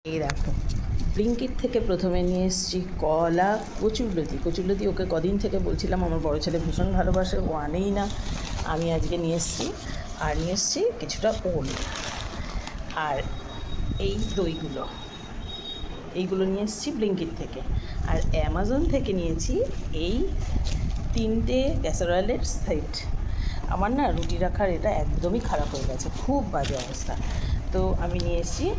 এই দেখো, ব্লিঙ্কিট থেকে প্রথমে নিয়ে এসেছি কলা, কচুরলতি ওকে কদিন থেকে বলছিলাম, আমার বড় ছেলে ভীষণ ভালোবাসে, ও আনেই না। আমি আজকে নিয়ে এসেছি। আর নিয়ে এসেছি কিছুটা ওল, আর এই এইগুলো নিয়ে এসেছি ব্লিঙ্কিট থেকে। আর অ্যামাজন থেকে নিয়েছি এই 3টে ক্যাসারোলের সেট। আমার না রুটি রাখার এটা একদমই খারাপ হয়ে গেছে, খুব বাজে অবস্থা। তো আমি নিয়ে এসেছি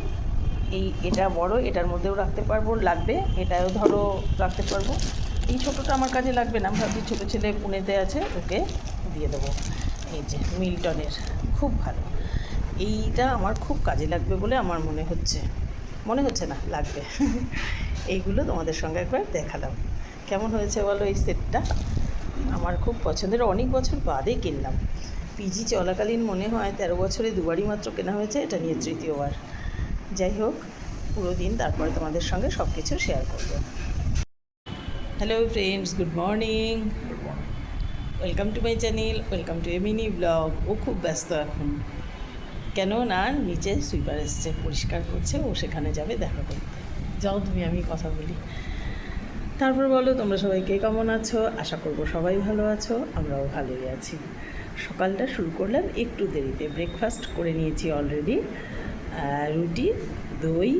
এটা বড়, এটার মধ্যেও রাখতে পারবো, লাগবে এটাও ধরো রাখতে পারবো। এই ছোটোটা আমার কাজে লাগবে না, ভাবছি ছোটো ছেলে পুনেতে আছে, ওকে দিয়ে দেবো। এই যে মিল্টনের, খুব ভালো। এইটা আমার খুব কাজে লাগবে বলে আমার মনে হচ্ছে না, লাগবে। এইগুলো তোমাদের সঙ্গে একবার দেখালাম। কেমন হয়েছে বলো এই সেটটা? আমার খুব পছন্দের, অনেক বছর বাদে কিনলাম। পিজি চলাকালীন মনে হয় 13 বছরে দুবারই মাত্র কেনা হয়েছে, এটা নিয়ে তৃতীয়বার। যাই হোক, পুরো দিন তারপরে তোমাদের সঙ্গে সব কিছু শেয়ার করব। Hello friends, good morning, welcome to my channel, welcome to a mini blog. ও খুব ব্যস্ত এখন, কেন না নিচে সুইপার এসছে, পরিষ্কার করছে, ও সেখানে যাবে দেখা করতে। যাও তুমি, আমি কথা বলি। তারপর বলো, তোমরা সবাই কে কেমন আছো? আশা করবো সবাই ভালো আছো, আমরাও ভালোই আছি। সকালটা শুরু করলাম একটু দেরিতে, ব্রেকফাস্ট করে নিয়েছি অলরেডি। রুটি, দই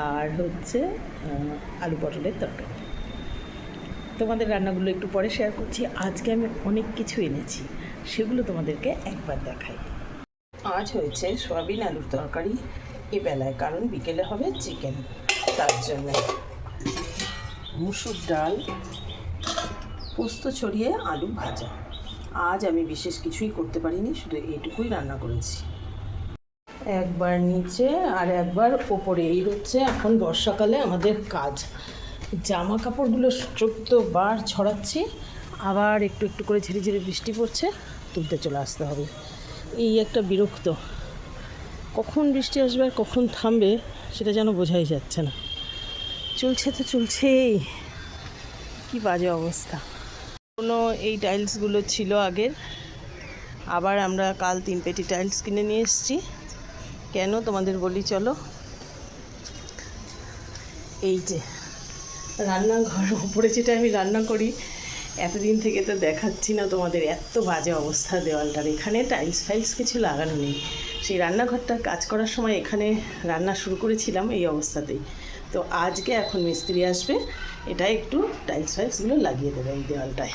আর হচ্ছে আলু পটলের তরকারি। তোমাদের রান্নাগুলো একটু পরে শেয়ার করছি। আজকে আমি অনেক কিছু এনেছি, সেগুলো তোমাদেরকে একবার দেখাই। আজ হয়েছে সয়াবিন আলুর তরকারি এবেলায়, কারণ বিকেলে হবে চিকেন, তার জন্য। মুসুর ডাল, পোস্ত ছড়িয়ে আলু ভাজা। আজ আমি বিশেষ কিছুই করতে পারিনি, শুধু এইটুকুই রান্না করেছি। একবার নিচে আর একবার ওপরে, এই হচ্ছে এখন বর্ষাকালে আমাদের কাজ। জামা কাপড়গুলো 14 বার ছড়াচ্ছি, আবার একটু একটু করে ঝিরে ঝিরে বৃষ্টি পড়ছে, তুলতে চলে আসতে হবে। এই একটা বিরক্ত, কখন বৃষ্টি আসবে আর কখন থামবে সেটা যেন বোঝাই যাচ্ছে না। চলছে তো চলছেই, কি বাজে অবস্থা। কোনো এই টাইলসগুলো ছিল আগের, আবার আমরা কাল 3 পেটি টাইলস কিনে নিয়ে এসেছি। কেন তোমাদের বলি চলো। এই যে রান্নাঘর, উপরে যেটা আমি রান্না করি, এতদিন থেকে তো দেখাচ্ছি না তোমাদের, এত বাজে অবস্থা দেওয়ালটার। এখানে টাইলস ফাইলস কিছু লাগানো নেই। সেই রান্নাঘরটার কাজ করার সময় এখানে রান্না শুরু করেছিলাম এই অবস্থাতেই। তো আজকে এখন মিস্ত্রি আসবে, এটা একটু টাইলস ফাইলসগুলো লাগিয়ে দেবে এই দেওয়ালটায়।